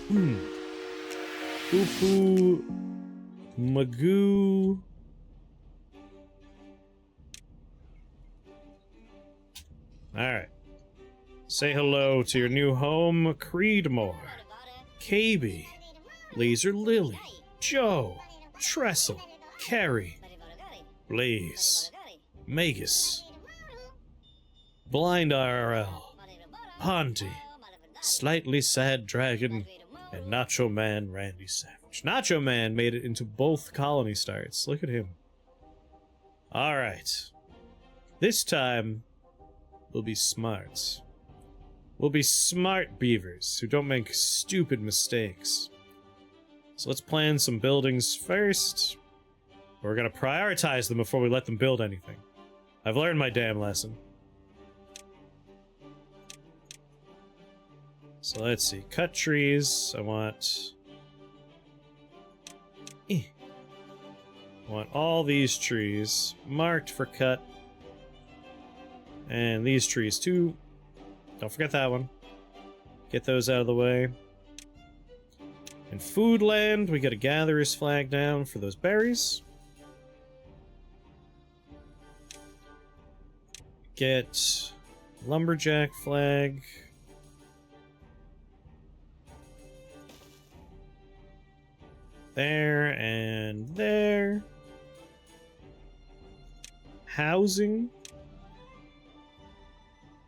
Poo Magoo. Alright. Say hello to your new home, Creedmoor, Kevid, Laser Lily, Joe, Trestle, Carrie, Blaze, Magus, Blind IRL, Ponty, Slightly Sad Dragon, and Nacho Man Randy Savage. Nacho Man made it into both colony starts. Look at him. Alright. This time, we'll be smart. We'll be smart beavers who don't make stupid mistakes. So let's plan some buildings first. We're gonna prioritize them before we let them build anything. I've learned my damn lesson. So let's see. Cut trees. I want all these trees marked for cut. And these trees too. Don't forget that one. Get those out of the way. In food land, we get a gatherer's flag down for those berries. Get lumberjack flag. There and there. Housing.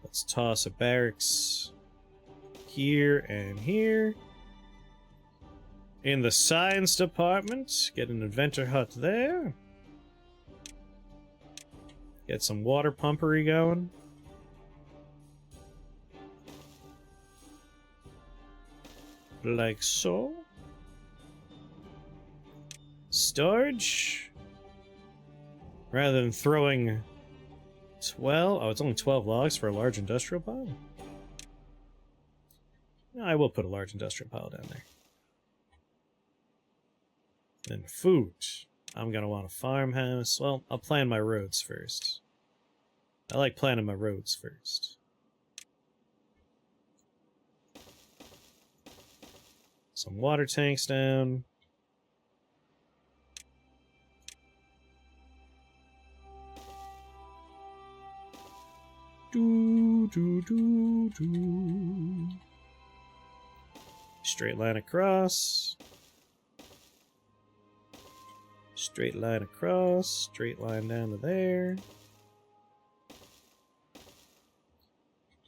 Let's toss a barracks here and here. In the science department, get an inventor hut there. Get some water pumpery going. Like so. Storage. Rather than throwing 12? Oh, it's only 12 logs for a large industrial pile? No, I will put a large industrial pile down there. Then food. I'm gonna want a farmhouse. Well, I'll plan my roads first. I like planning my roads first. Some water tanks down. Straight line across. Straight line across. Straight line down to there.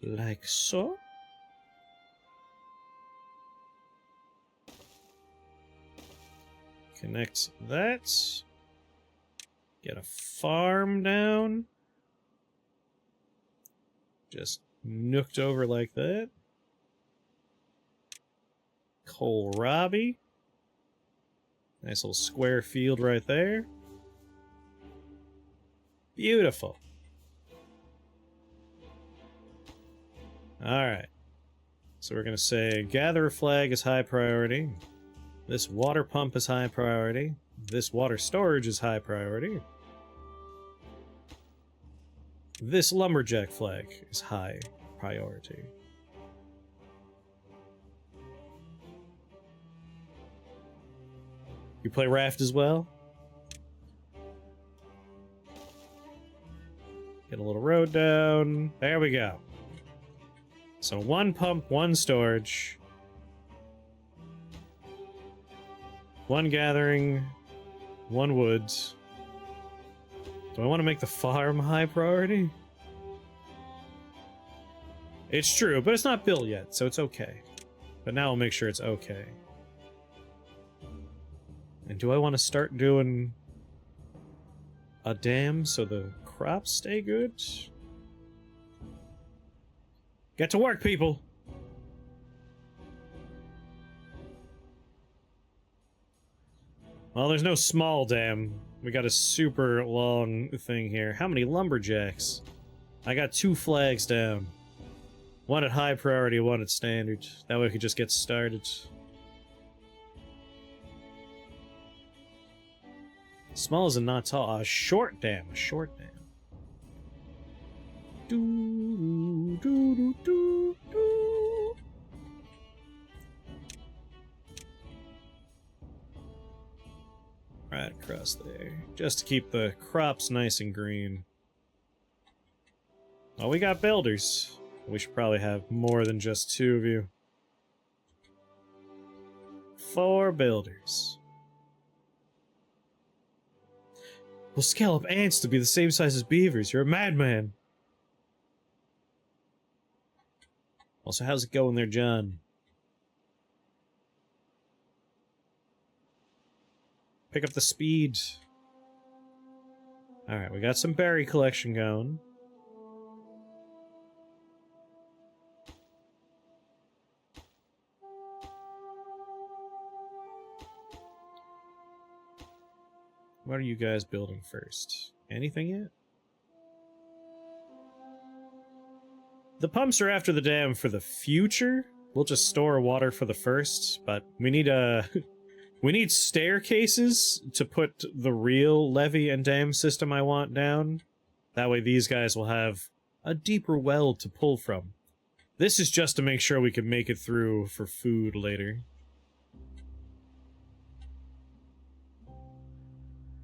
Like so. Connect that. Get a farm down. Just nooked over like that. Kohlrabi. Nice little square field right there. Beautiful. Alright. So we're going to say gatherer flag is high priority. This water pump is high priority. This water storage is high priority. This lumberjack flag is high priority. You play raft as well? Get a little road down. There we go. So one pump, one storage. One gathering, one woods. Do I want to make the farm high priority? It's true, but it's not built yet, so it's okay. But now I'll make sure it's okay. And do I want to start doing a dam so the crops stay good? Get to work, people! Well, there's no small dam. We got a super long thing here. How many lumberjacks? I got 2 flags down. One at high priority, one at standard. That way we could just get started. Small is not tall. A short dam. A short dam. across there, just to keep the crops nice and green. Oh, we got builders. We should probably have more than just 2 of you. 4 builders. We'll scale up ants to be the same size as beavers. You're a madman. Also, how's it going there, John? Pick up the speed. Alright, we got some berry collection going. What are you guys building first? Anything yet? The pumps are after the dam for the future. We'll just store water for the first, but we need we need staircases to put the real levee and dam system I want down. That way these guys will have a deeper well to pull from. This is just to make sure we can make it through for food later.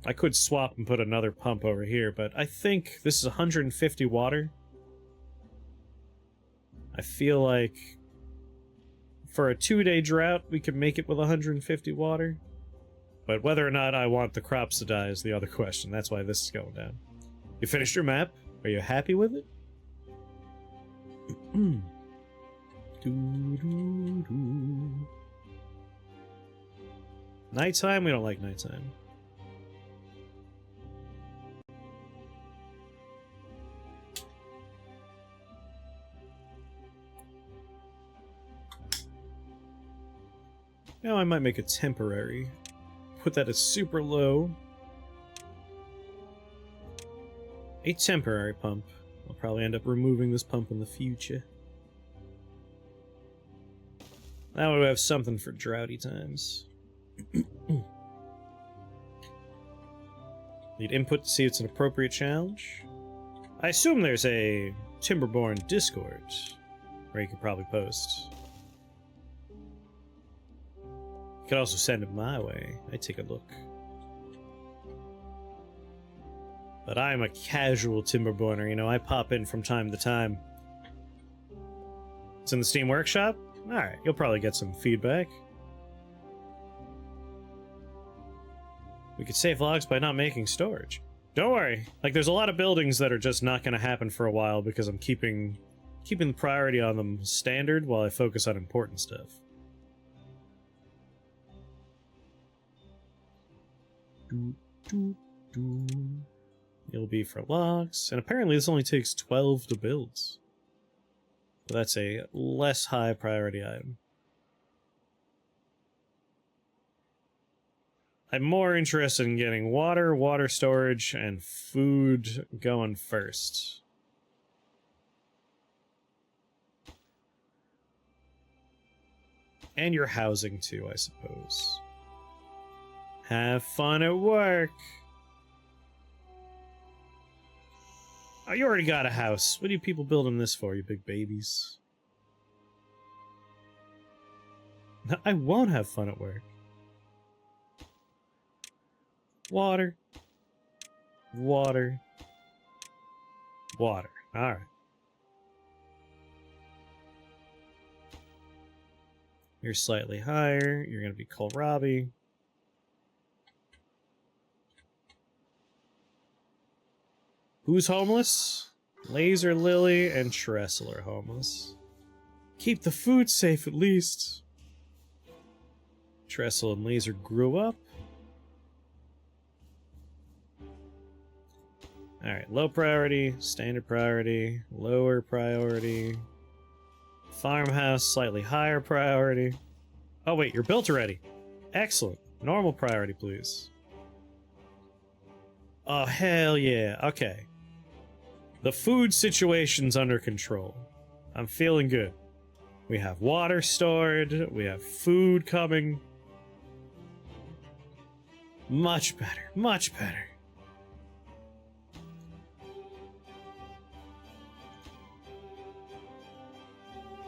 I could swap and put another pump over here, but I think this is 150 water. I feel like for a 2-day drought, we could make it with 150 water. But whether or not I want the crops to die is the other question. That's why this is going down. You finished your map? Are you happy with it? Nighttime? We don't like nighttime. Now I might make a temporary. Put that as super low. A temporary pump. I'll probably end up removing this pump in the future. That way we have something for droughty times. Need input to see it's an appropriate challenge. I assume there's a Timberborn Discord where you could probably post. You could also send it my way. I take a look. But I'm a casual Timberborner, you know, I pop in from time to time. It's in the Steam Workshop? Alright, you'll probably get some feedback. We could save logs by not making storage. Don't worry, like there's a lot of buildings that are just not gonna happen for a while because I'm keeping the priority on them standard while I focus on important stuff. It'll be for logs, and apparently this only takes 12 to build. But that's a less high priority item. I'm more interested in getting water storage, and food going first. And your housing too, I suppose. Have fun at work. Oh, you already got a house. What are you people building this for, you big babies? I won't have fun at work. Water. Water. Water. Alright. You're slightly higher. You're gonna be kohlrabi. Who's homeless? Laser Lily and Trestle are homeless. Keep the food safe at least. Trestle and Laser grew up. Alright, low priority, standard priority, lower priority. Farmhouse, slightly higher priority. Oh wait, you're built already. Excellent. Normal priority, please. Oh, hell yeah. Okay. The food situation's under control. I'm feeling good. We have water stored. We have food coming. Much better. Much better.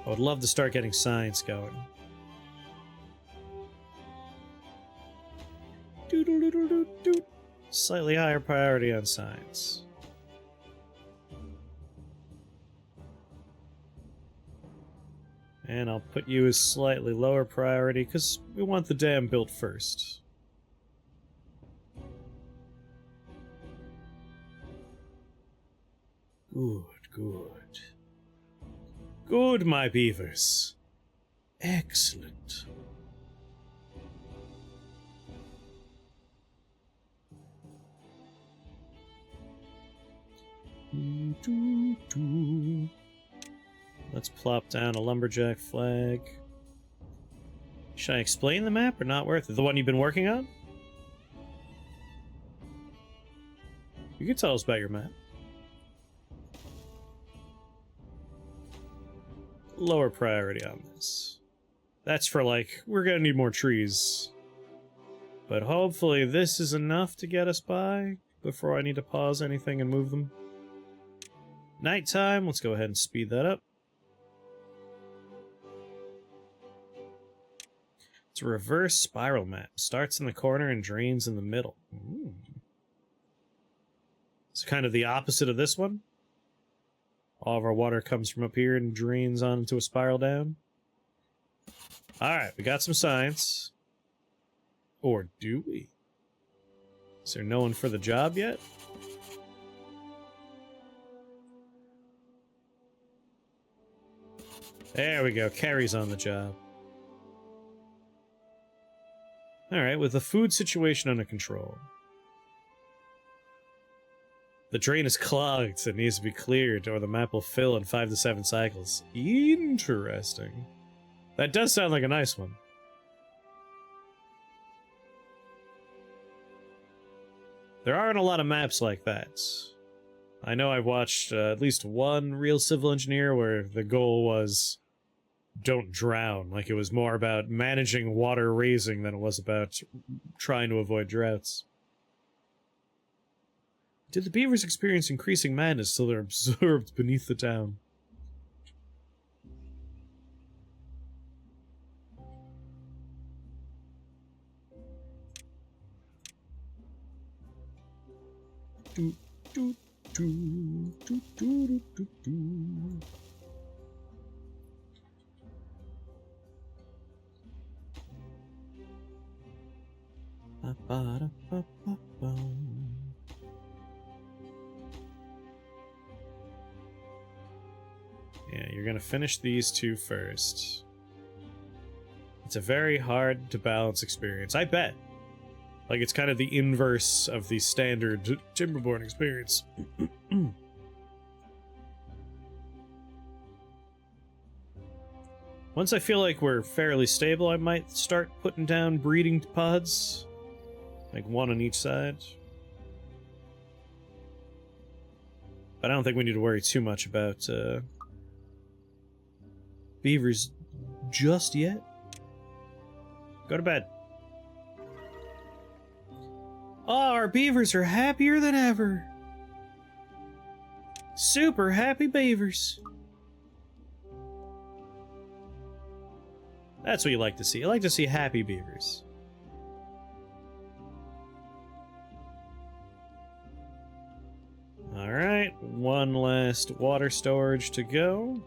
I would love to start getting science going. Doodle-doodle-doot-doot. Slightly higher priority on science. And I'll put you as slightly lower priority, because we want the dam built first. Good, good. Good, my beavers. Excellent. Let's plop down a lumberjack flag. Should I explain the map or not worth it? The one you've been working on? You can tell us about your map. Lower priority on this. That's for like, we're gonna need more trees. But hopefully this is enough to get us by before I need to pause anything and move them. Nighttime, let's go ahead and speed that up. It's a reverse spiral map. Starts in the corner and drains in the middle. Ooh. It's kind of the opposite of this one. All of our water comes from up here and drains on into a spiral down. Alright, we got some science. Or do we? Is there no one for the job yet? There we go, Carrie's on the job. Alright, with the food situation under control. The drain is clogged, it needs to be cleared, or the map will fill in 5 to 7 cycles. Interesting. That does sound like a nice one. There aren't a lot of maps like that. I know I've watched at least one real civil engineer where the goal was don't drown. Like, it was more about managing water raising than it was about trying to avoid droughts. Did the beavers experience increasing madness till they're absorbed beneath the town? Do, do, do, do, do, do, do. Ba, ba, da, ba, ba, ba. Yeah, you're gonna finish these two first. It's a very hard to balance experience, I bet. Like, it's kind of the inverse of the standard Timberborn experience. Once I feel like we're fairly stable, I might start putting down breeding pods. Like, one on each side. But I don't think we need to worry too much about, beavers just yet. Go to bed. Oh, our beavers are happier than ever. Super happy beavers. That's what you like to see. You like to see happy beavers. Alright, one last water storage to go.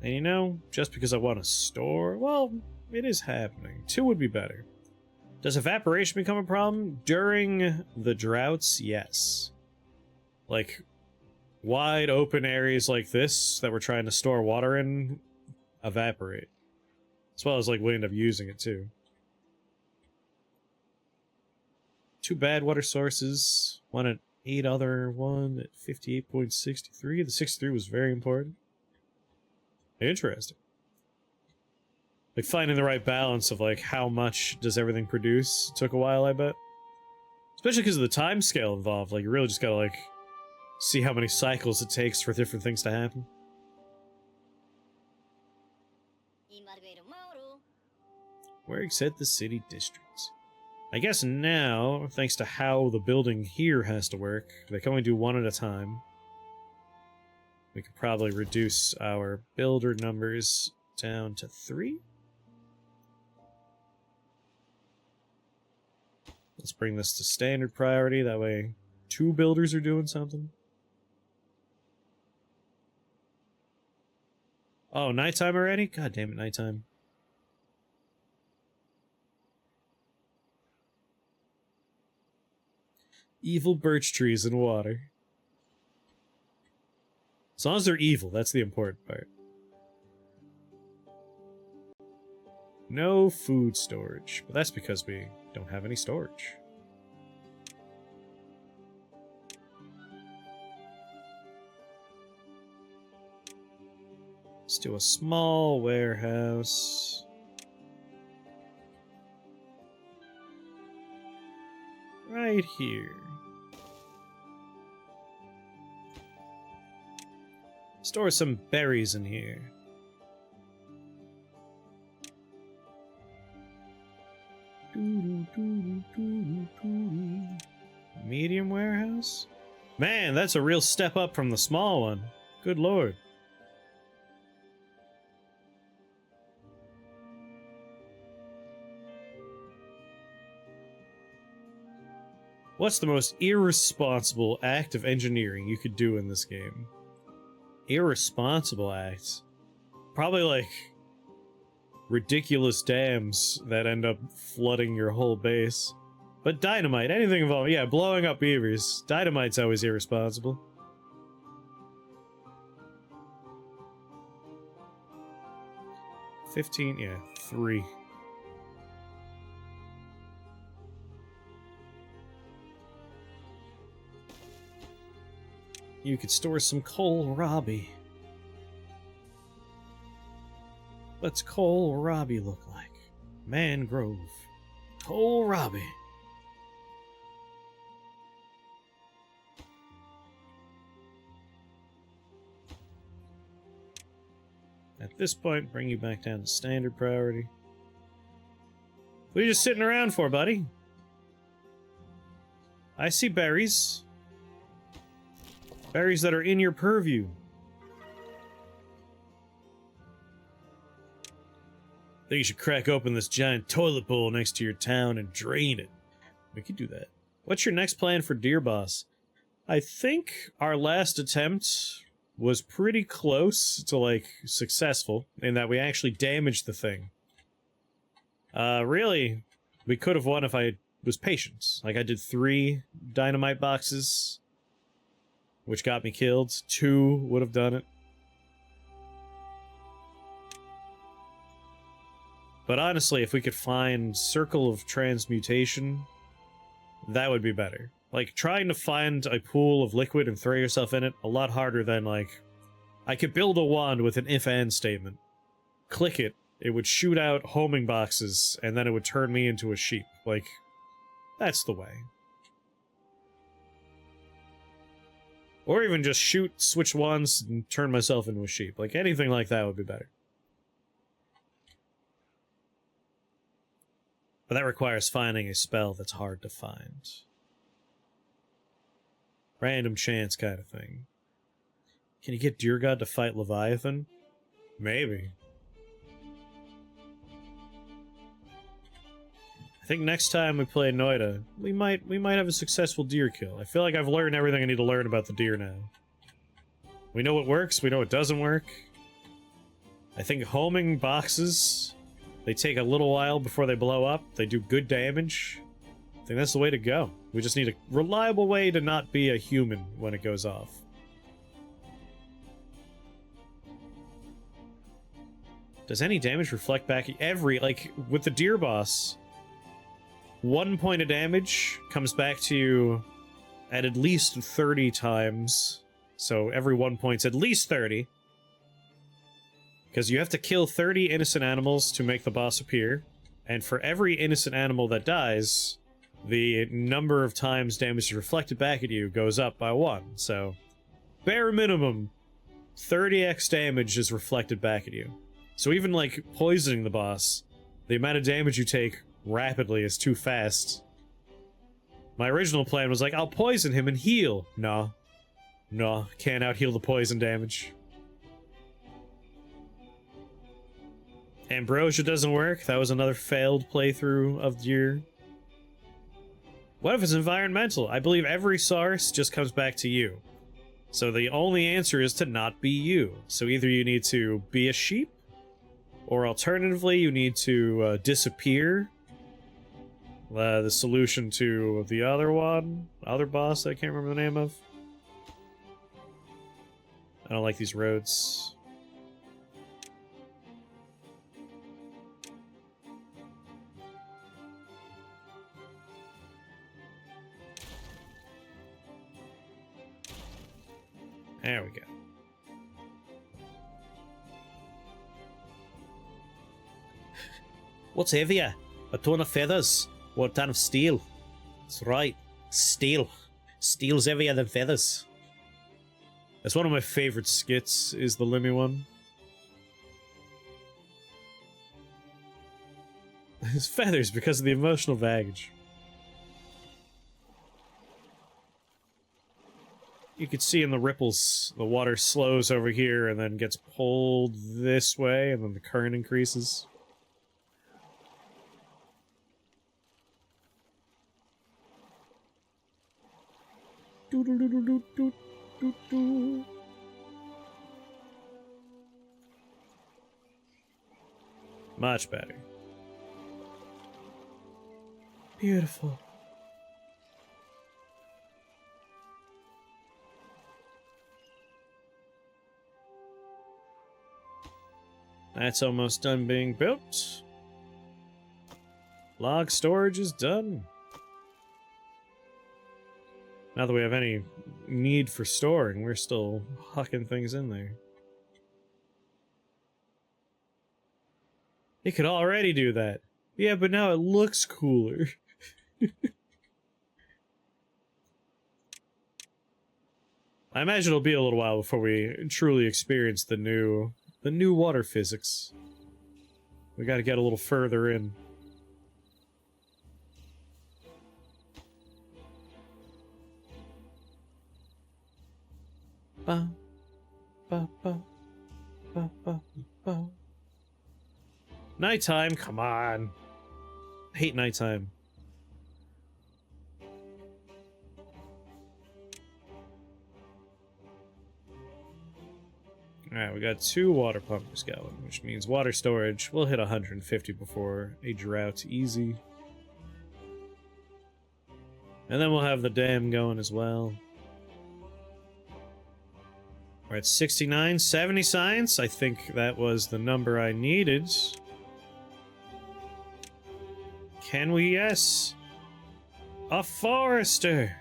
And you know, just because I want to store, well, it is happening. 2 would be better. Does evaporation become a problem? During the droughts, yes. Like, wide open areas like this that we're trying to store water in evaporate. As well as, like, we end up using it, too. 2 bad water sources. One at 8, other one at 58.63. The 63 was very important. Interesting. Like, finding the right balance of, like, how much does everything produce took a while, I bet. Especially because of the time scale involved. Like, you really just gotta, like, see how many cycles it takes for different things to happen. Where exit the city districts. I guess now, thanks to how the building here has to work, they can only do one at a time. We could probably reduce our builder numbers down to 3. Let's bring this to standard priority, that way 2 builders are doing something. Oh, nighttime already? God damn it, nighttime. Evil birch trees in water. As long as they're evil, that's the important part. No food storage, but that's because we don't have any storage. Let's do a small warehouse. Right here. Store some berries in here. Medium warehouse? Man, that's a real step up from the small one. Good lord. What's the most irresponsible act of engineering you could do in this game? Irresponsible act? Probably like ridiculous dams that end up flooding your whole base. But dynamite, anything involving, yeah, blowing up beavers. Dynamite's always irresponsible. $15, yeah, 3. You could store some kohlrabi. What's kohlrabi look like? Mangrove. Kohlrabi. At this point, bring you back down to standard priority. What are you just sitting around for, buddy? I see berries. Berries that are in your purview. I think you should crack open this giant toilet bowl next to your town and drain it. We could do that. What's your next plan for Deer Boss? I think our last attempt was pretty close to, like, successful, in that we actually damaged the thing. Really, we could have won if I was patient. Like, I did 3 dynamite boxes, which got me killed. 2 would have done it. But honestly, if we could find Circle of Transmutation, that would be better. Like, trying to find a pool of liquid and throw yourself in it, a lot harder than, like... I could build a wand with an if-and statement. Click it, it would shoot out homing boxes, and then it would turn me into a sheep. Like, that's the way. Or even just shoot, switch wands, and turn myself into a sheep. Like, anything like that would be better. But that requires finding a spell that's hard to find. Random chance kind of thing. Can you get Deer God to fight Leviathan? Maybe. I think next time we play Noida, we might have a successful deer kill. I feel like I've learned everything I need to learn about the deer now. We know what works, we know what doesn't work. I think homing boxes, they take a little while before they blow up. They do good damage. I think that's the way to go. We just need a reliable way to not be a human when it goes off. Does any damage reflect back? Like, with the deer boss, 1 point of damage comes back to you at least 30 times. So every 1 point's at least 30. Because you have to kill 30 innocent animals to make the boss appear. And for every innocent animal that dies, the number of times damage is reflected back at you goes up by 1. So, bare minimum, 30x damage is reflected back at you. So even, like, poisoning the boss, the amount of damage you take rapidly is too fast. My original plan was like, I'll poison him and heal. No. No, can't out-heal the poison damage. Ambrosia doesn't work. That was another failed playthrough of the year. What if it's environmental? I believe every source just comes back to you. So the only answer is to not be you. So either you need to be a sheep, or alternatively you need to disappear. The solution to the other boss I can't remember the name of. I don't like these roads. There we go. What's heavier? A ton of feathers or a ton of steel? That's right. Steel. Steel's heavier than feathers. That's one of my favorite skits, is the Limmy one. His feathers because of the emotional baggage. You could see in the ripples, the water slows over here and then gets pulled this way, and then the current increases. Much better. Beautiful. That's almost done being built. Log storage is done. Not that we have any need for storing, we're still hucking things in there. It could already do that. Yeah, but now it looks cooler. I imagine it'll be a little while before we truly experience the new water physics. We gotta get a little further in. Ba, ba, ba, ba, ba, ba. Nighttime, come on. I hate nighttime. Alright, we got 2 water pumpers going, which means water storage. We'll hit 150 before a drought, easy. And then we'll have the dam going as well. We're at 69, 70 science. I think that was the number I needed. Can we? Yes. A forester.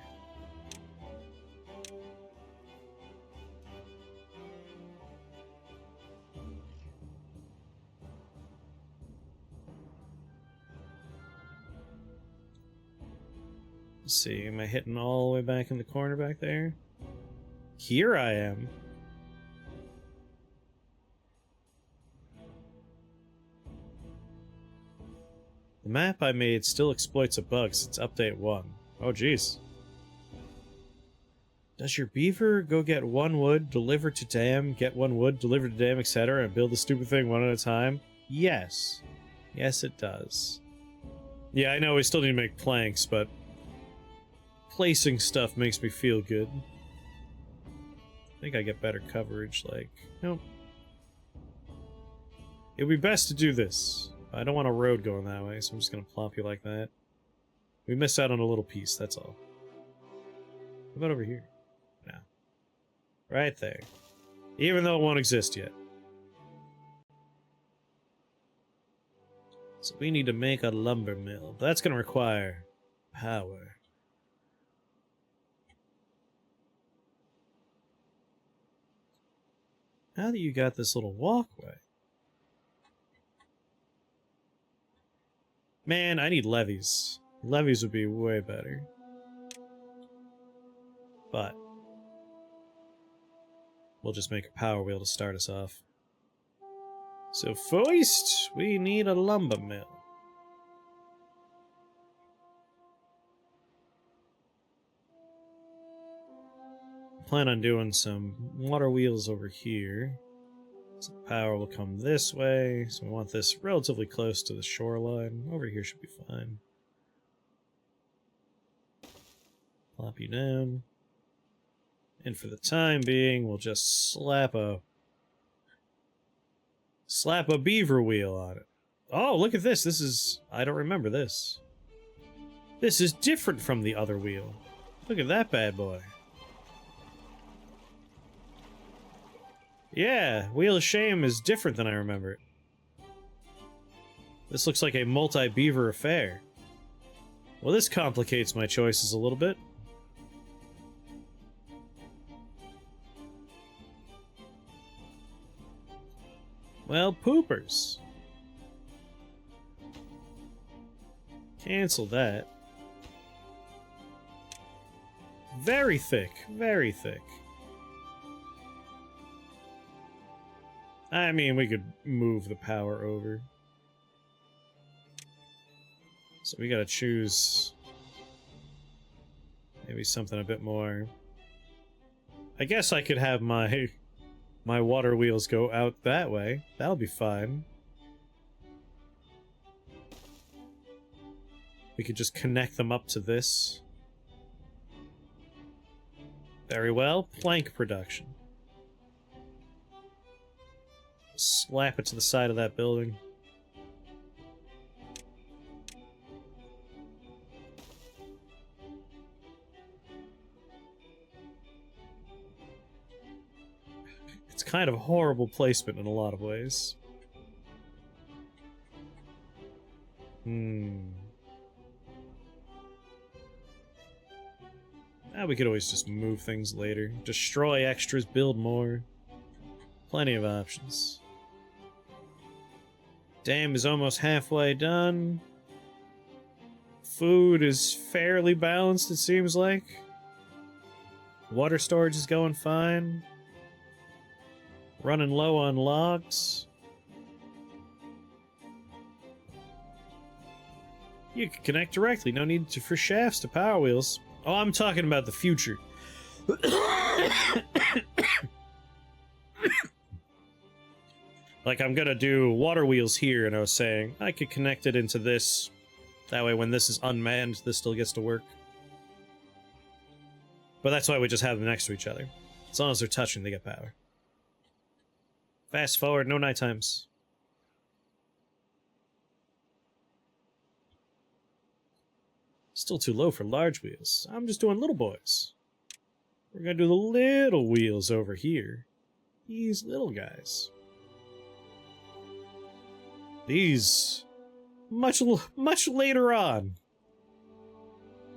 Let's see, am I hitting all the way back in the corner back there? Here I am. The map I made still exploits a bug since update 1. Oh jeez. Does your beaver go get 1 wood, deliver to dam, get 1 wood, deliver to dam, etc., and build the stupid thing one at a time? Yes. Yes, it does. Yeah, I know we still need to make planks, but placing stuff makes me feel good. I think I get better coverage, like... Nope. It would be best to do this. I don't want a road going that way, so I'm just gonna plop you like that. We missed out on a little piece, that's all. What about over here? No. Right there. Even though it won't exist yet. So we need to make a lumber mill. That's gonna require power. Now that you got this little walkway... Man, I need levees. Levees would be way better. But we'll just make a power wheel to start us off. So first, we need a lumber mill. Plan on doing some water wheels over here. So power will come this way, so we want this relatively close to the shoreline. Over here should be fine. Plop you down. And for the time being, we'll just slap a beaver wheel on it. Oh, look at this. This is... I don't remember this. This is different from the other wheel. Look at that bad boy. Yeah, Wheel of Shame is different than I remember it. This looks like a multi-beaver affair. Well, this complicates my choices a little bit. Well, poopers. Cancel that. Very thick, very thick. I mean, we could move the power over. So we gotta choose maybe something a bit more... I guess I could have my water wheels go out that way. That'll be fine. We could just connect them up to this. Very well. Plank production. Slap it to the side of that building. It's kind of horrible placement in a lot of ways. We could always just move things later. Destroy extras, build more. Plenty of options. Dam is almost halfway done. Food is fairly balanced, it seems like. Water storage is going fine. Running low on logs. You can connect directly, no need for shafts to power wheels. Oh, I'm talking about the future. Like, I'm gonna do water wheels here, and I was saying, I could connect it into this. That way, when this is unmanned, this still gets to work. But that's why we just have them next to each other. As long as they're touching, they get power. Fast forward, no night times. Still too low for large wheels. I'm just doing little boys. We're gonna do the little wheels over here. These little guys. These... much later on.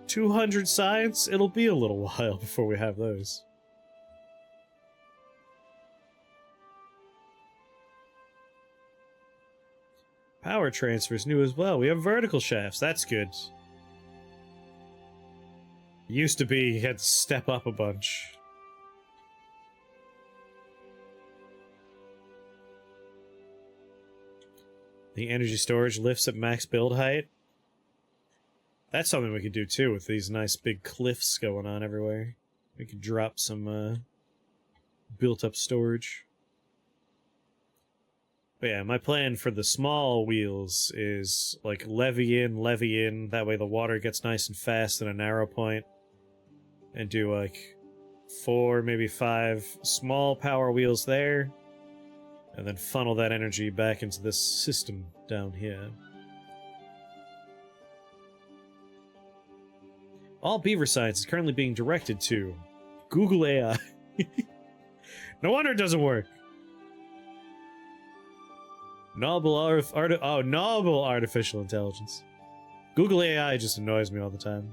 200 science? It'll be a little while before we have those. Power transfer's new as well. We have vertical shafts. That's good. Used to be, you had to step up a bunch. The energy storage lifts at max build height. That's something we could do too with these nice big cliffs going on everywhere. We could drop some built-up storage. But yeah, my plan for the small wheels is like levy in, that way the water gets nice and fast in a narrow point. And do like 4, maybe 5 small power wheels there. And then funnel that energy back into this system down here. All beaver science is currently being directed to Google AI. No wonder it doesn't work. Novel artificial intelligence. Google AI just annoys me all the time.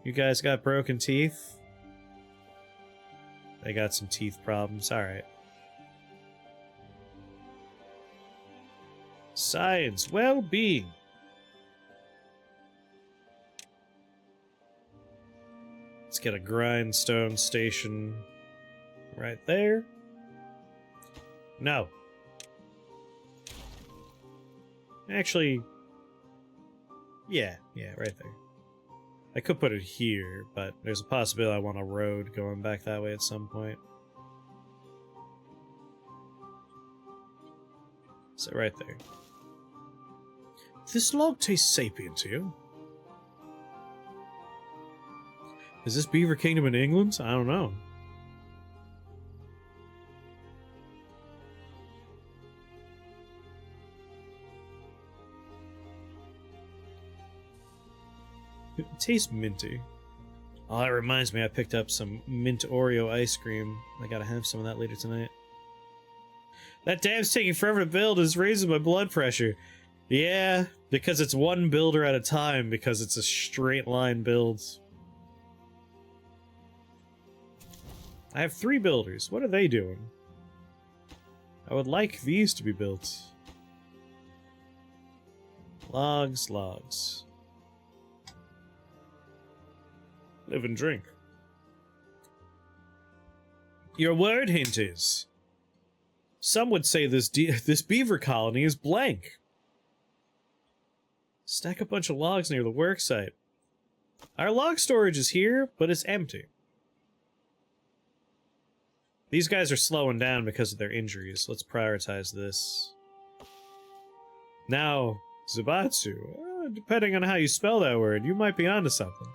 You guys got broken teeth? They got some teeth problems, alright. Science, well-being. Let's get a grindstone station right there. No. Actually, yeah, right there. I could put it here, but there's a possibility I want a road going back that way at some point. So right there. This log tastes sapient to you. Is this Beaver Kingdom in England? I don't know. It tastes minty. Oh, that reminds me, I picked up some mint Oreo ice cream. I gotta have some of that later tonight. That dam's taking forever to build is raising my blood pressure. Yeah, because it's one builder at a time, because it's a straight line build. I have 3 builders. What are they doing? I would like these to be built. Logs, logs. Live and drink. Your word hint is... Some would say this beaver colony is blank. Stack a bunch of logs near the worksite. Our log storage is here, but it's empty. These guys are slowing down because of their injuries. Let's prioritize this. Now, Zubatsu, depending on how you spell that word, you might be onto something.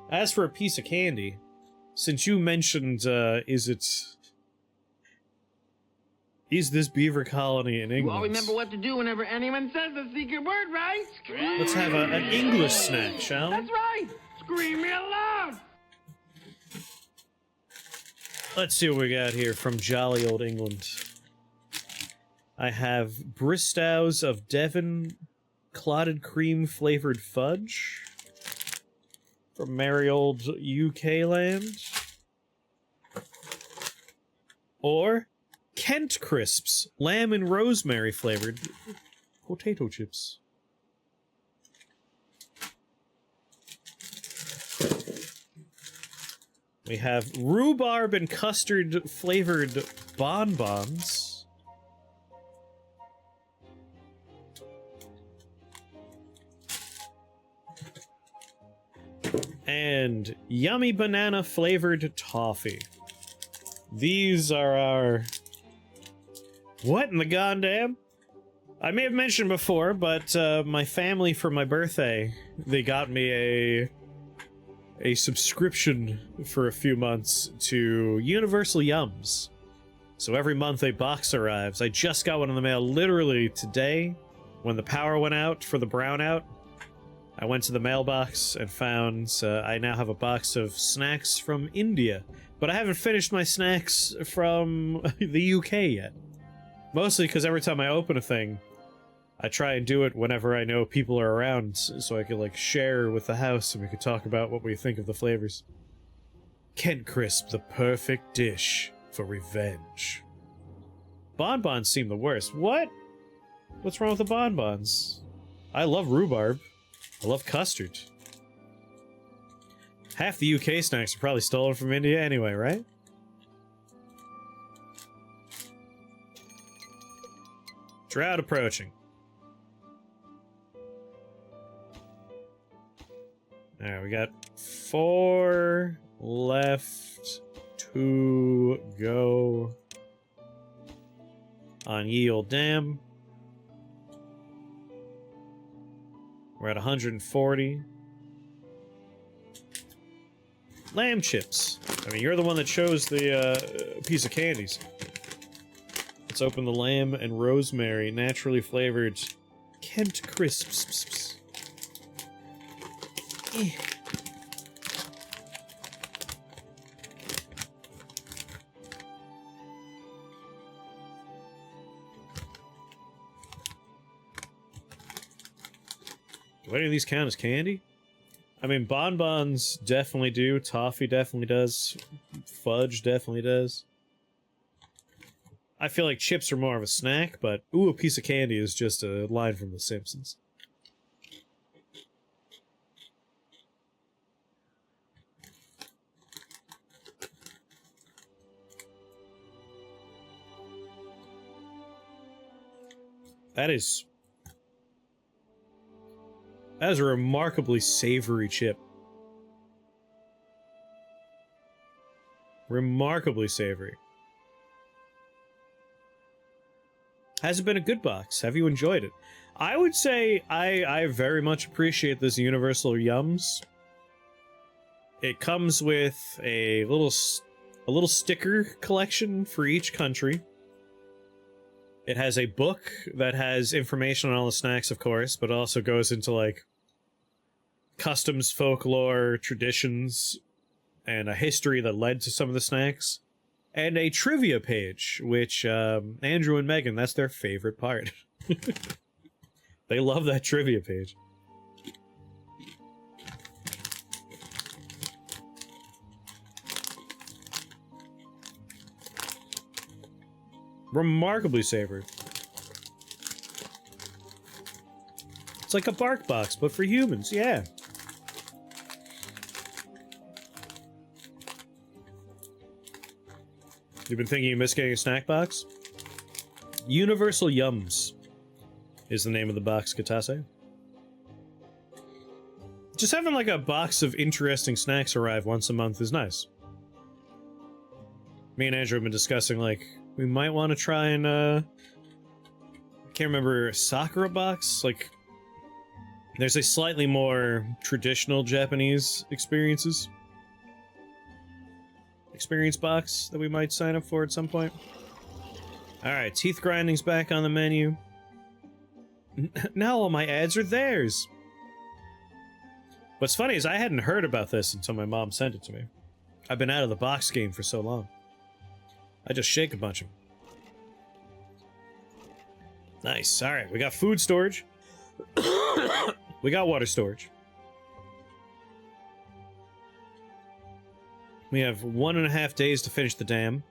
As for a piece of candy, since you mentioned, is this beaver colony in England? You all remember what to do whenever anyone says the secret word, right? Scream. Let's have an English snack, shall we? That's right! Scream real loud! Let's see what we got here from jolly old England. I have Bristows of Devon clotted cream flavored fudge from merry old UK land. Or Kent Crisps, lamb and rosemary flavored potato chips. We have rhubarb and custard flavored bonbons. And yummy banana flavored toffee. These are our... What in the goddamn? I may have mentioned before, but my family for my birthday, they got me a subscription for a few months to Universal Yums. So every month a box arrives. I just got one in the mail literally today when the power went out for the brownout. I went to the mailbox and found I now have a box of snacks from India. But I haven't finished my snacks from the UK yet. Mostly because every time I open a thing, I try and do it whenever I know people are around, so I can, like, share with the house and we could talk about what we think of the flavors. Kent Crisp, the perfect dish for revenge. Bonbons seem the worst. What? What's wrong with the bonbons? I love rhubarb. I love custard. Half the UK snacks are probably stolen from India anyway, right? Drought approaching. Alright, we got 4 left to go on Ye Olde Dam. We're at 140. Lamb chips. I mean, you're the one that chose the piece of candies. Let's open the lamb and rosemary naturally flavored Kent Crisps. Eh. Do any of these count as candy? I mean, bonbons definitely do. Toffee definitely does. Fudge definitely does. I feel like chips are more of a snack, but ooh, a piece of candy is just a line from The Simpsons. That is a remarkably savory chip. Remarkably savory. Has it been a good box? Have you enjoyed it? I would say I very much appreciate this Universal Yums. It comes with a little sticker collection for each country. It has a book that has information on all the snacks, of course, but also goes into, like, customs, folklore, traditions, and a history that led to some of the snacks. And a trivia page, which, Andrew and Megan, that's their favorite part. They love that trivia page. Remarkably savory. It's like a bark box, but for humans, yeah. You've been thinking you miss getting a snack box? Universal Yums is the name of the box, Katase. Just having like a box of interesting snacks arrive once a month is nice. Me and Andrew have been discussing, like, we might want to try and, I can't remember, Sakura box? Like, there's a slightly more traditional Japanese experience box that we might sign up for at some point. Alright, teeth grinding's back on the menu. Now all my ads are theirs. What's funny is I hadn't heard about this until my mom sent it to me. I've been out of the box game for so long. I just shake a bunch of them. Nice. Alright, we got food storage. We got water storage. We have 1.5 days to finish the dam.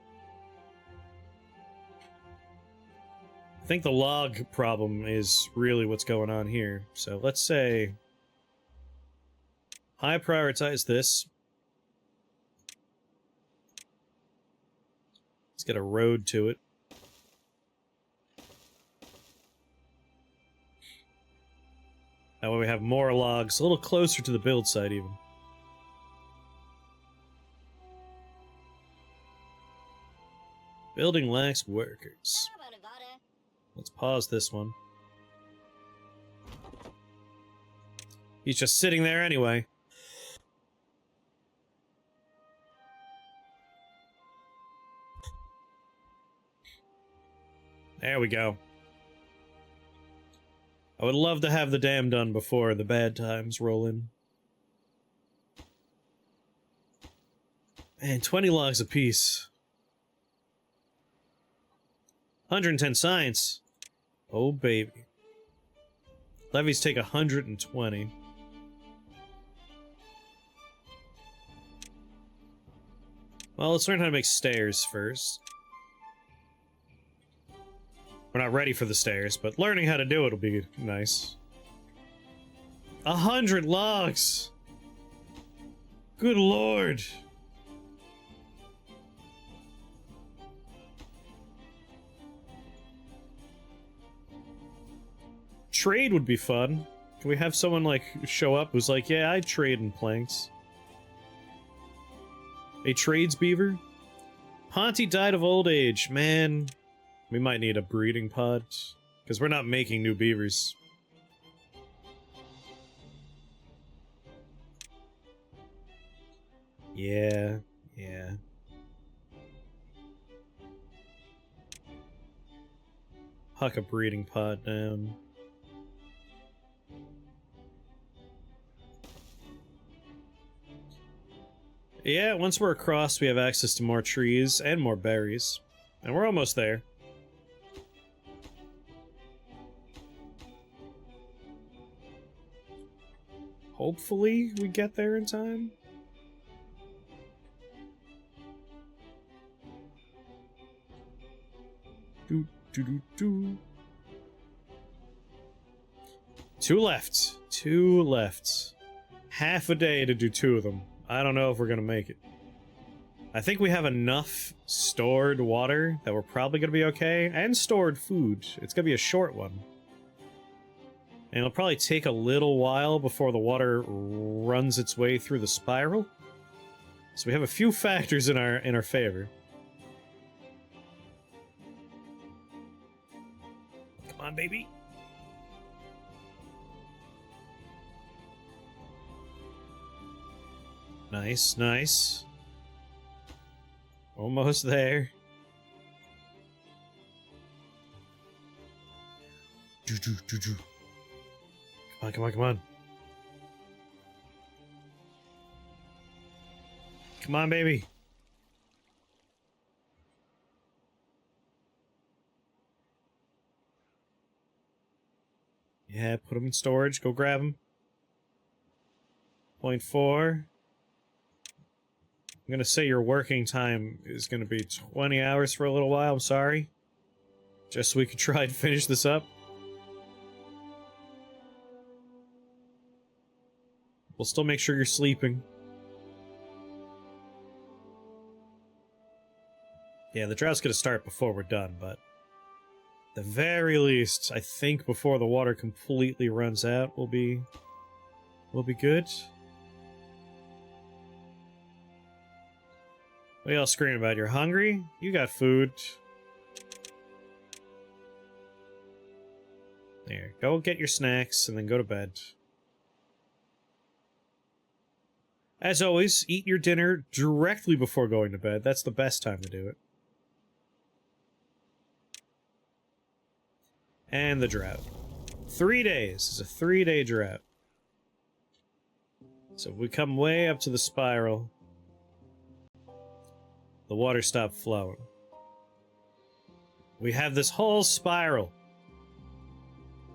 I think the log problem is really what's going on here. So let's say high prioritize this. Let's get a road to it. That way we have more logs, a little closer to the build site even. Building lacks workers. Let's pause this one. He's just sitting there anyway. There we go. I would love to have the dam done before the bad times roll in. Man, 20 logs apiece. 110 science. Oh, baby. Levies take 120. Well, let's learn how to make stairs first. We're not ready for the stairs, but learning how to do it will be nice. 100 logs! Good lord! Trade would be fun. Can we have someone, like, show up who's like, yeah, I trade in planks. A trades beaver? Ponty died of old age. Man, we might need a breeding pod, because we're not making new beavers. Yeah. Huck a breeding pod down. Yeah, once we're across, we have access to more trees and more berries. And we're almost there. Hopefully, we get there in time. Two left. Two left. Half a day to do 2 of them. I don't know if we're gonna make it. I think we have enough stored water that we're probably gonna be okay, and stored food. It's gonna be a short one. And it'll probably take a little while before the water runs its way through the spiral. So we have a few factors in our favor. on, baby. Nice, nice. Almost there. Come on, come on, come on. Come on, baby. Yeah, put them in storage. Go grab them. 0.4. I'm gonna say your working time is gonna be 20 hours for a little while. I'm sorry. Just so we could try and finish this up. We'll still make sure you're sleeping. Yeah, the drought's gonna start before we're done, but... at the very least, I think before the water completely runs out, we'll be good. What are y'all screaming about? You're hungry? You got food. There, go get your snacks and then go to bed. As always, eat your dinner directly before going to bed. That's the best time to do it. And the drought. 3 days is a 3-day drought. So if we come way up to the spiral, the water stopped flowing. We have this whole spiral.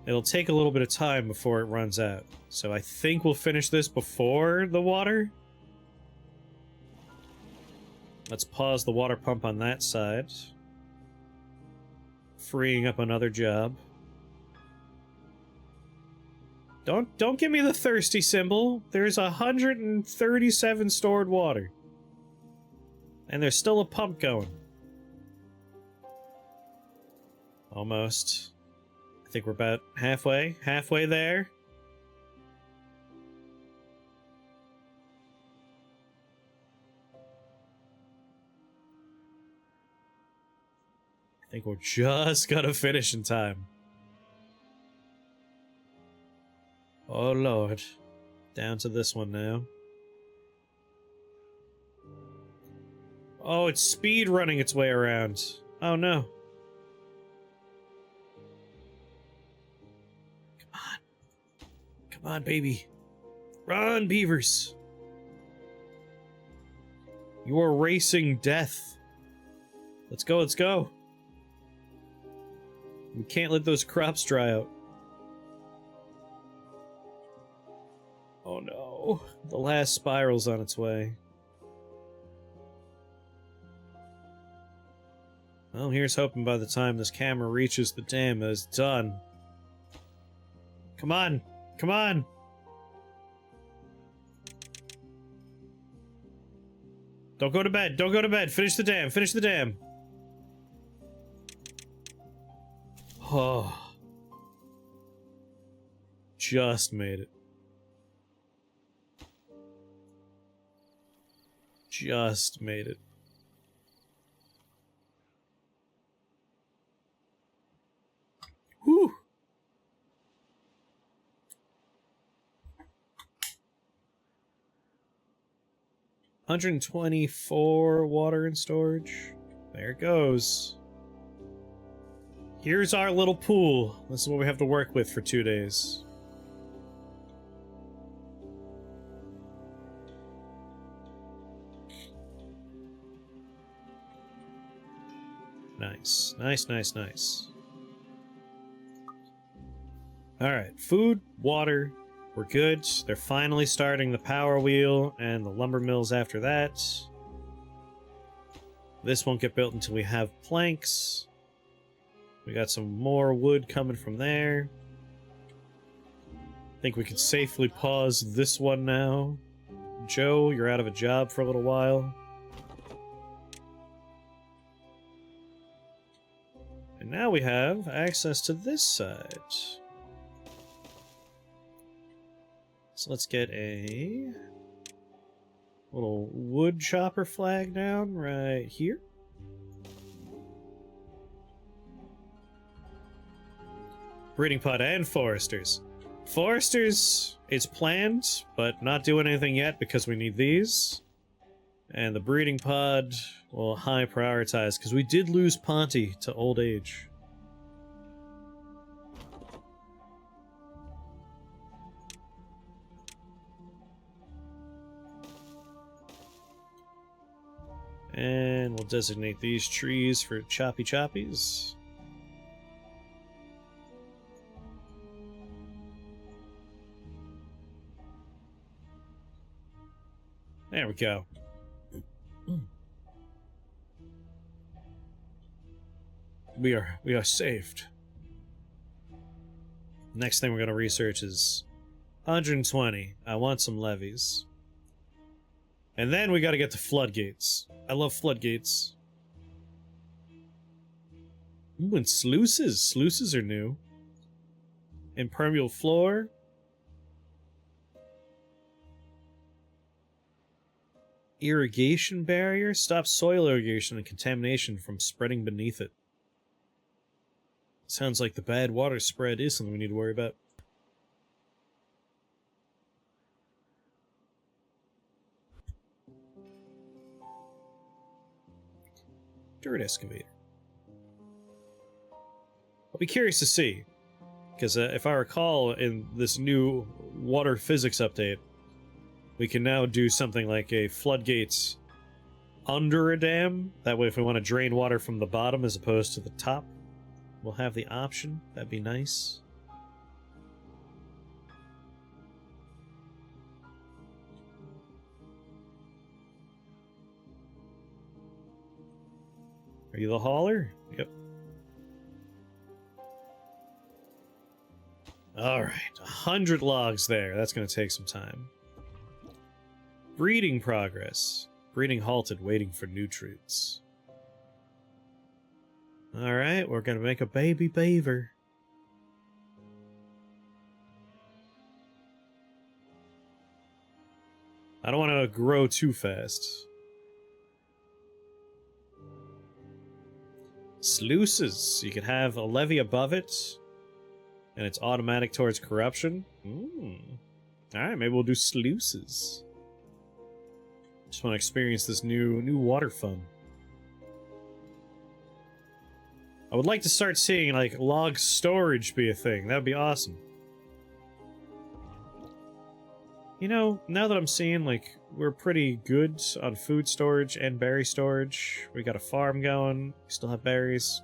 It'll take a little bit of time before it runs out. So I think we'll finish this before the water. Let's pause the water pump on that side. Freeing up another job. Don't give me the thirsty symbol. There's 137 stored water. And there's still a pump going. Almost. I think we're about halfway. Halfway there. I think we're just gonna finish in time. Oh lord. Down to this one now. Oh, it's speed running its way around. Oh no. Come on. Come on, baby. Run, beavers. You are racing death. Let's go, let's go. We can't let those crops dry out. Oh no. The last spiral's on its way. Well, here's hoping by the time this camera reaches the dam that it's done. Come on! Come on! Don't go to bed! Don't go to bed! Finish the dam! Finish the dam! Oh. Just made it. Just made it. Whew. $124 water in storage. There it goes. Here's our little pool. This is what we have to work with for 2 days. Nice. Nice, nice, nice. Alright, food, water, we're good. They're finally starting the power wheel and the lumber mills after that. This won't get built until we have planks. We got some more wood coming from there. I think we can safely pause this one now. Joe, you're out of a job for a little while. And now we have access to this side. So let's get a little wood chopper flag down right here. Breeding pod and foresters. Foresters, it's planned, but not doing anything yet because we need these. And the breeding pod will high prioritize because we did lose Ponty to old age. And we'll designate these trees for choppy choppies. There we go. We are saved. Next thing we're going to research is 120. I want some levees. And then we got to get the floodgates. I love floodgates. Ooh, and sluices. Sluices are new. Impermeable floor. Irrigation barrier. Stops soil irrigation and contamination from spreading beneath it. Sounds like the bad water spread is something we need to worry about. Dirt excavator. I'll be curious to see, because if I recall in this new water physics update, we can now do something like a floodgates under a dam. That way if we want to drain water from the bottom as opposed to the top, we'll have the option. That'd be nice. Are you the hauler? Yep. Alright, 100 logs there. That's going to take some time. Breeding progress. Breeding halted, waiting for nutrients. Alright, we're going to make a baby beaver. I don't want to grow too fast. Sluices. You can have a levee above it, and it's automatic towards corruption. Alright, maybe we'll do sluices. Just want to experience this new water fun. I would like to start seeing, like, log storage be a thing. That would be awesome. You know, now that I'm seeing, like, we're pretty good on food storage and berry storage. We got a farm going. We still have berries.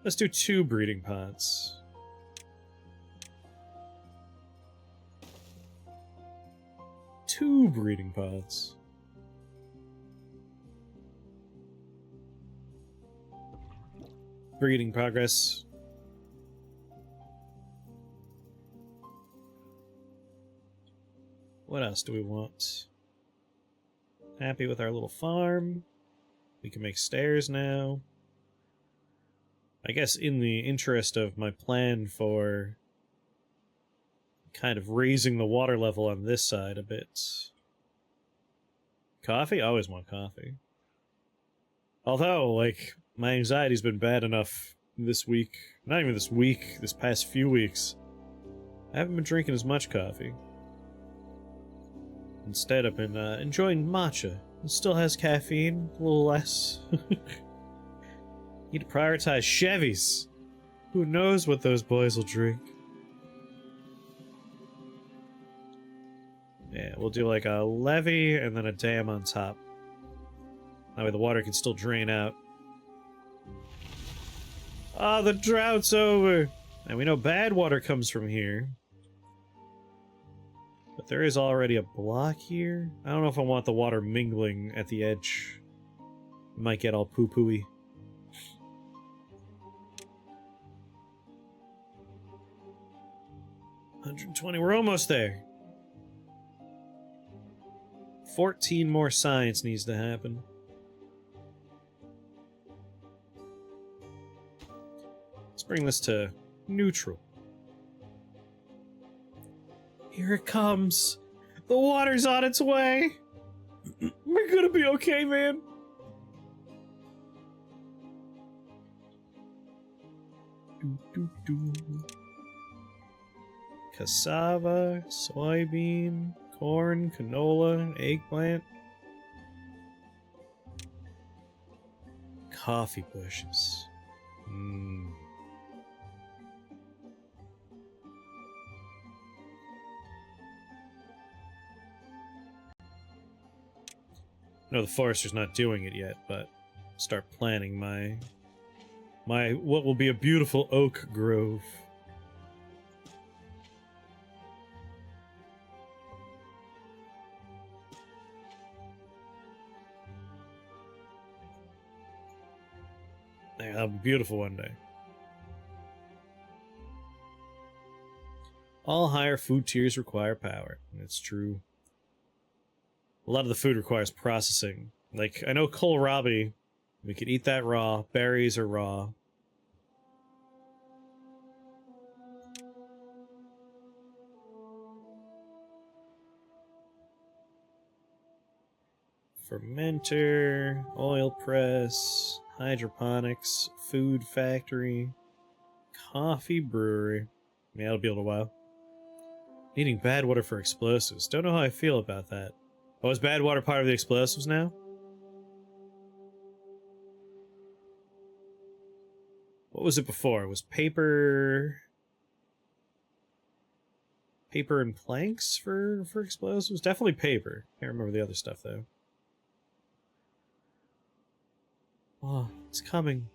Let's do 2 breeding pods. Two breeding pods. Breeding progress. What else do we want? Happy with our little farm. We can make stairs now. I guess in the interest of my plan for kind of raising the water level on this side a bit. Coffee? I always want coffee. Although, like, my anxiety's been bad enough this week. Not even this week, this past few weeks. I haven't been drinking as much coffee. Instead, I've been enjoying matcha. It still has caffeine, a little less. Need to prioritize Chevys. Who knows what those boys will drink? Yeah, we'll do like a levee and then a dam on top. That way the water can still drain out. Ah, the drought's over! And we know bad water comes from here. But there is already a block here. I don't know if I want the water mingling at the edge. It might get all poo-pooey. $120, we're almost there. 14 more science needs to happen. Let's bring this to neutral. Here it comes. The water's on its way. We're gonna be okay, man. Cassava, soybean, corn, canola, eggplant. Coffee bushes. No, the forester's not doing it yet, but start planning my what will be a beautiful oak grove. That'll be beautiful one day. All higher food tiers require power. It's true. A lot of the food requires processing. Like, I know kohlrabi, we could eat that raw. Berries are raw. Fermenter, oil press, hydroponics, food factory, coffee brewery. Yeah, it'll be a little while. Needing bad water for explosives. Don't know how I feel about that. Oh, is bad water part of the explosives now? What was it before? It was paper... Paper and planks for explosives? Definitely paper. Can't remember the other stuff, though. Oh, it's coming.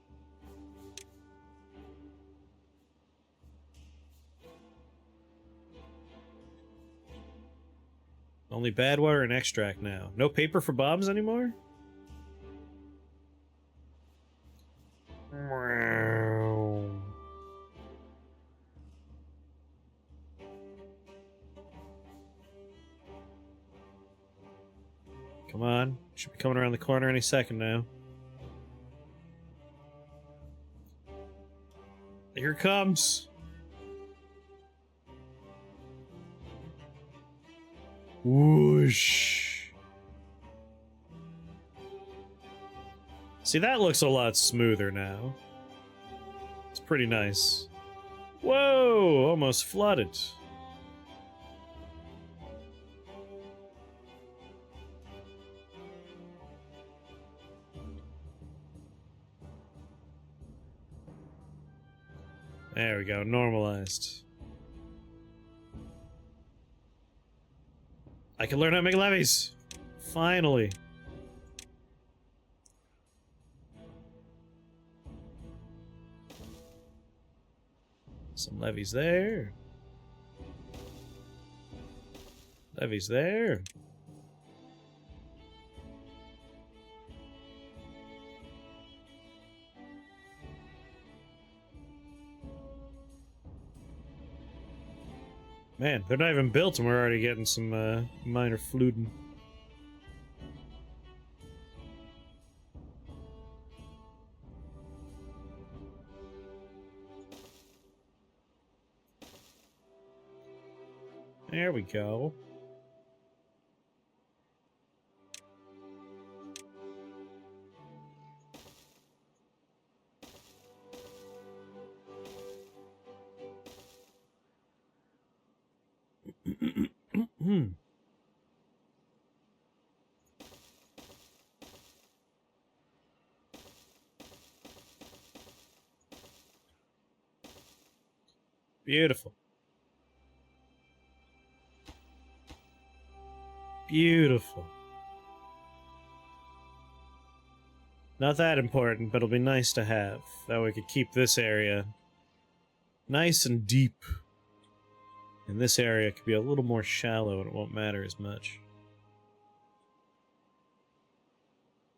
Only bad water and extract now. No paper for bombs anymore? Come on. Should be coming around the corner any second now. Here it comes. Whoosh. See, that looks a lot smoother now. It's pretty nice. Whoa! Almost flooded. There we go, normalized. I can learn how to make levees! Finally. Some levees there. Levees there. Man, they're not even built and we're already getting some minor fluting. There we go. Beautiful. Beautiful. Not that important, but it'll be nice to have. That way we could keep this area nice and deep. And this area could be a little more shallow and it won't matter as much.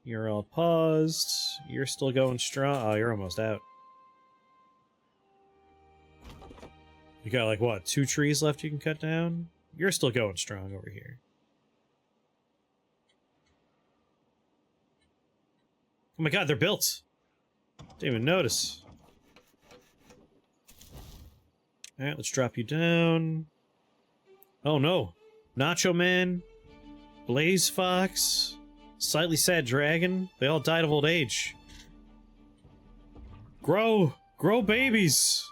You're all paused. You're still going strong. Oh, you're almost out. You got like, what, 2 trees left you can cut down? You're still going strong over here. Oh my god, they're built! Didn't even notice. Alright, let's drop you down. Oh no. Nacho Man, Blaze Fox, Slightly Sad Dragon, they all died of old age. Grow! Grow babies!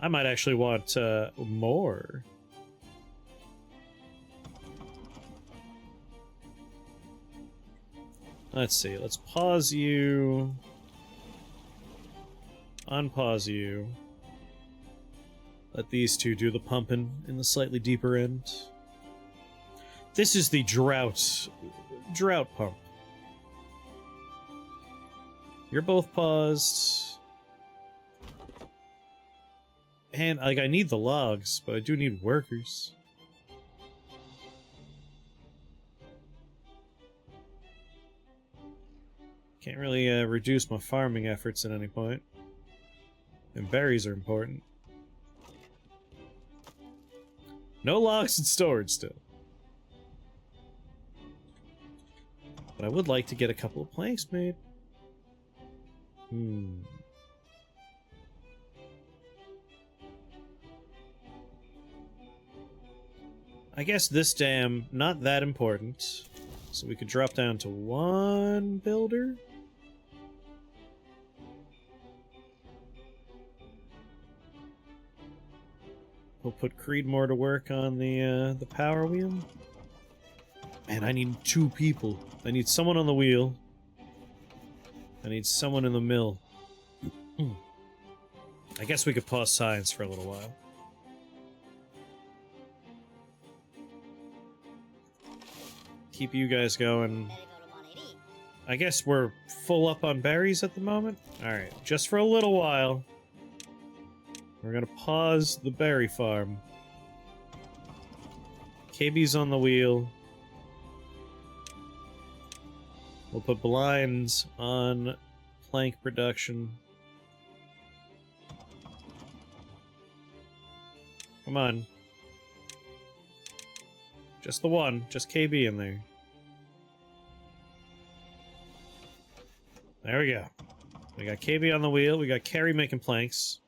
I might actually want more. Let's see, let's pause you. Unpause you. Let these two do the pumping in the slightly deeper end. This is the drought pump. You're both paused. And, like, I need the logs, but I do need workers. Can't really reduce my farming efforts at any point. And berries are important. No logs in storage still. But I would like to get a couple of planks made. I guess this dam, not that important. So we could drop down to one builder. We'll put Creedmoor to work on the power wheel. Man, I need 2 people. I need someone on the wheel. I need someone in the mill. I guess we could pause science for a little while. Keep you guys going. I guess we're full up on berries at the moment? Alright, just for a little while. We're gonna pause the berry farm. KB's on the wheel. We'll put blinds on plank production. Come on. Just the one. Just KB in there. There we go. We got KB on the wheel. We got Carrie making planks.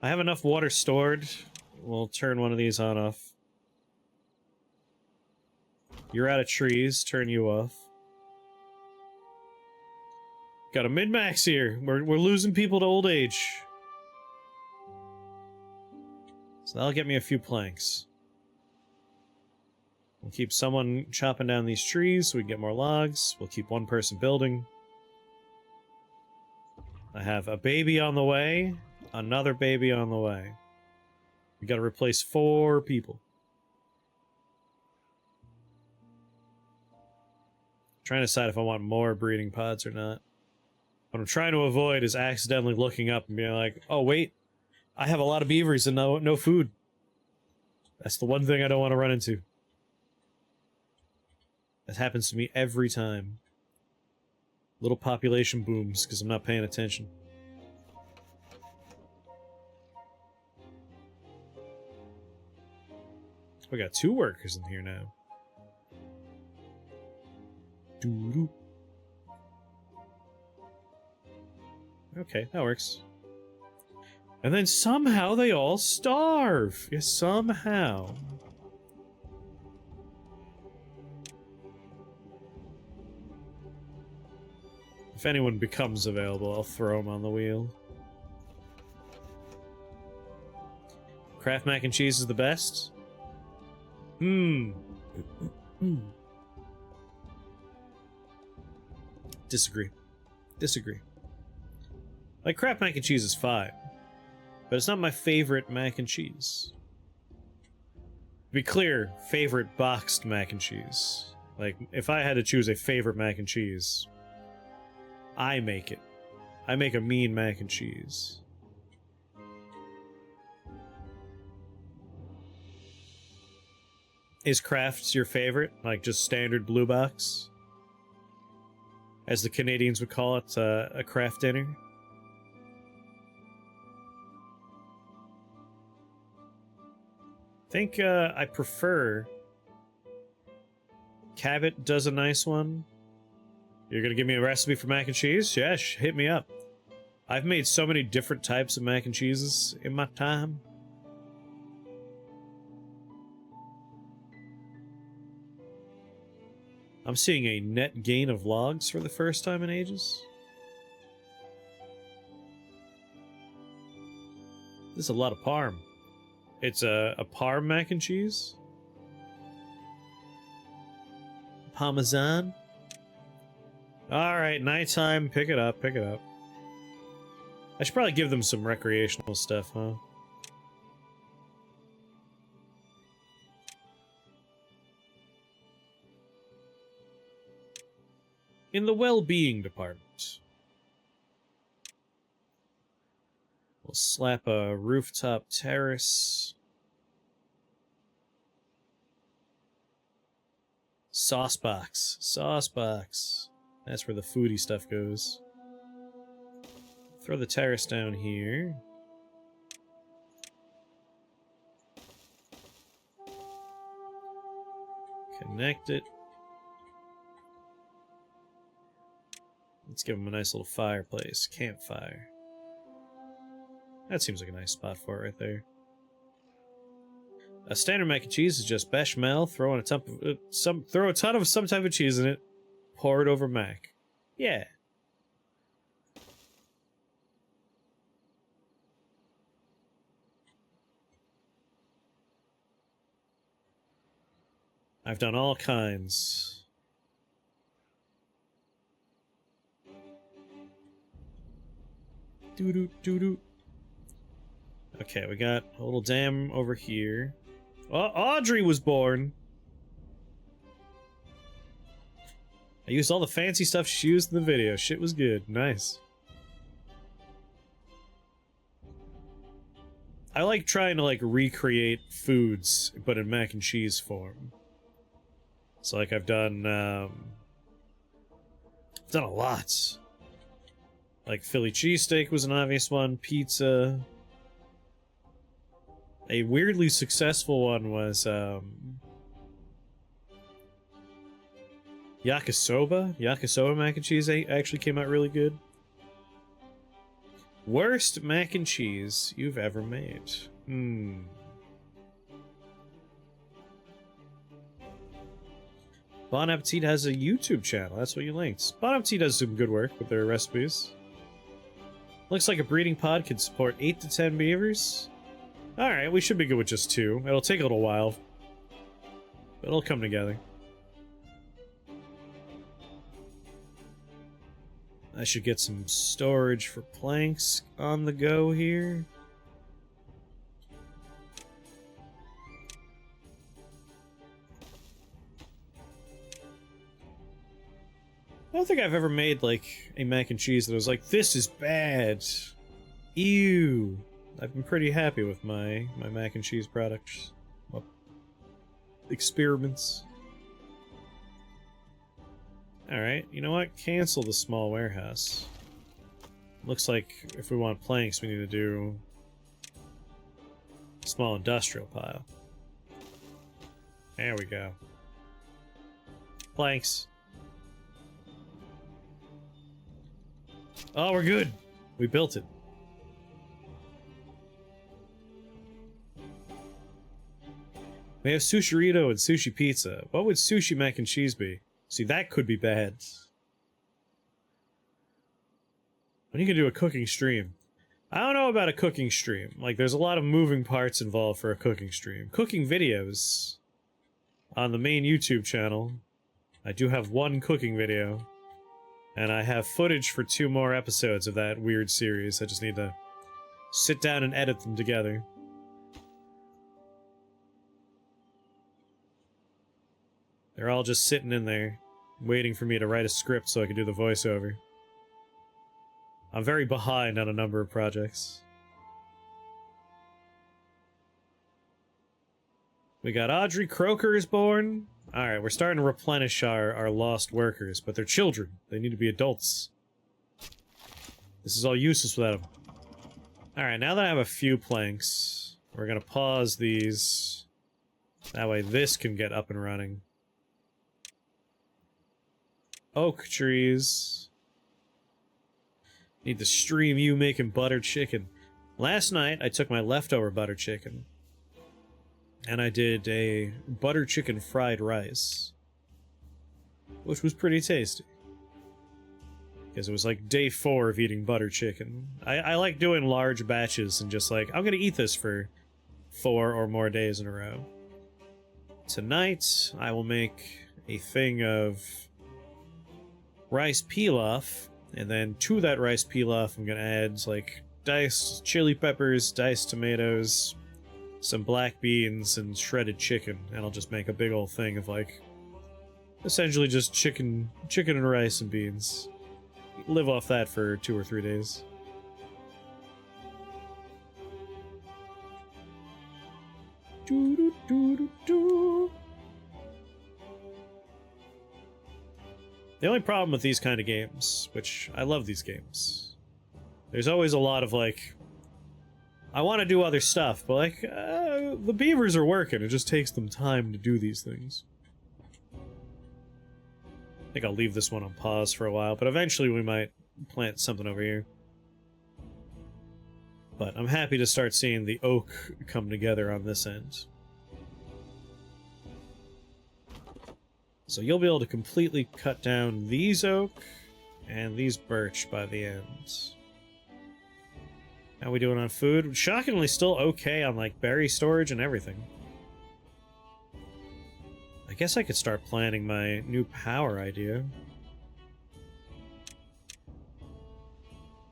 I have enough water stored. We'll turn one of these on off. You're out of trees. Turn you off. Got a min-max here. We're losing people to old age. So that'll get me a few planks. We'll keep someone chopping down these trees so we can get more logs. We'll keep one person building. I have a baby on the way. Another baby on the way. We gotta replace 4 people. Trying to decide if I want more breeding pods or not. What I'm trying to avoid is accidentally looking up and being like, oh wait, I have a lot of beavers and no food. That's the one thing I don't want to run into. That happens to me every time. Little population booms because I'm not paying attention. We got 2 workers in here now. Doo-doo. Okay, that works. And then somehow they all starve! Yes, somehow. If anyone becomes available, I'll throw them on the wheel. Kraft mac and cheese is the best? Disagree. Disagree. Like, Kraft mac and cheese is fine. But it's not my favorite mac and cheese. To be clear, favorite boxed mac and cheese. Like, if I had to choose a favorite mac and cheese, I make it. I make a mean mac and cheese. Is Kraft's your favorite? Like, just standard blue box? As the Canadians would call it, a Kraft dinner? I think, I prefer... Kevid does a nice one. You're gonna give me a recipe for mac and cheese? Yeah, hit me up. I've made so many different types of mac and cheeses in my time. I'm seeing a net gain of logs for the first time in ages. This is a lot of parm. It's a parm mac and cheese? Parmesan? Alright, nighttime. Pick it up, pick it up. I should probably give them some recreational stuff, huh? In the well-being department, we'll slap a rooftop terrace. Sauce box. Sauce box. That's where the foodie stuff goes. Throw the terrace down here. Connect it. Let's give him a nice little fireplace. Campfire. That seems like a nice spot for it right there. A standard mac and cheese is just bechamel, throw a ton of some type of cheese in it, pour it over mac. Yeah. I've done all kinds. Doo-doo, doo-doo. Okay, we got a little dam over here. Oh, Audrey was born! I used all the fancy stuff she used in the video. Shit was good. Nice. I like trying to, like, recreate foods, but in mac and cheese form. So, like, I've done a lot. Like, Philly cheesesteak was an obvious one. Pizza. A weirdly successful one was, yakisoba? Yakisoba mac and cheese actually came out really good. Worst mac and cheese you've ever made. Bon Appetit has a YouTube channel. That's what you linked. Bon Appetit does some good work with their recipes. Looks like a breeding pod could support 8 to 10 beavers. Alright, we should be good with just 2. It'll take a little while, but it'll come together. I should get some storage for planks on the go here. I don't think I've ever made, like, a mac and cheese that was like, this is bad. Ew. I've been pretty happy with my mac and cheese products. Experiments. Alright, you know what? Cancel the small warehouse. Looks like if we want planks, we need to do a small industrial pile. There we go. Planks. Oh, we're good! We built it. We have sushirito and sushi pizza. What would sushi mac and cheese be? See, that could be bad. When you can do a cooking stream. I don't know about a cooking stream. Like, there's a lot of moving parts involved for a cooking stream. Cooking videos on the main YouTube channel. I do have one cooking video. And I have footage for 2 more episodes of that weird series. I just need to sit down and edit them together. They're all just sitting in there, waiting for me to write a script so I can do the voiceover. I'm very behind on a number of projects. We got Audrey Croker is born. Alright, we're starting to replenish our lost workers, but they're children. They need to be adults. This is all useless without them. Alright, now that I have a few planks, we're gonna pause these. That way this can get up and running. Oak trees. Need to stream you making butter chicken. Last night, I took my leftover butter chicken, and I did a butter chicken fried rice, which was pretty tasty. Because it was like day 4 of eating butter chicken. I like doing large batches and just like, I'm gonna eat this for 4 or more days in a row. Tonight, I will make a thing of rice pilaf, and then to that rice pilaf, I'm gonna add like diced chili peppers, diced tomatoes, some black beans, and shredded chicken, and I'll just make a big old thing of like essentially just chicken and rice and beans. Live off that for 2 or 3 days. The only problem with these kind of games, which I love these games, there's always a lot of like, I want to do other stuff, but like, the beavers are working, it just takes them time to do these things. I think I'll leave this one on pause for a while, but eventually we might plant something over here. But I'm happy to start seeing the oak come together on this end. So you'll be able to completely cut down these oak and these birch by the end. How we doing on food? Shockingly still okay on like berry storage and everything. I guess I could start planning my new power idea.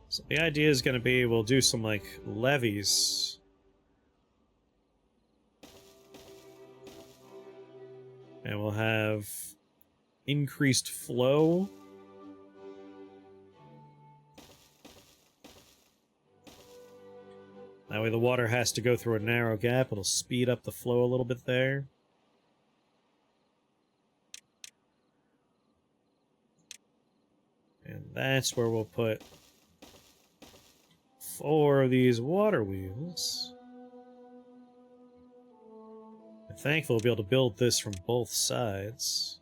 So the idea is going to be we'll do some like levees. And we'll have increased flow. That way the water has to go through a narrow gap. It'll speed up the flow a little bit there. And that's where we'll put 4 of these water wheels. I'm thankful we'll be able to build this from both sides.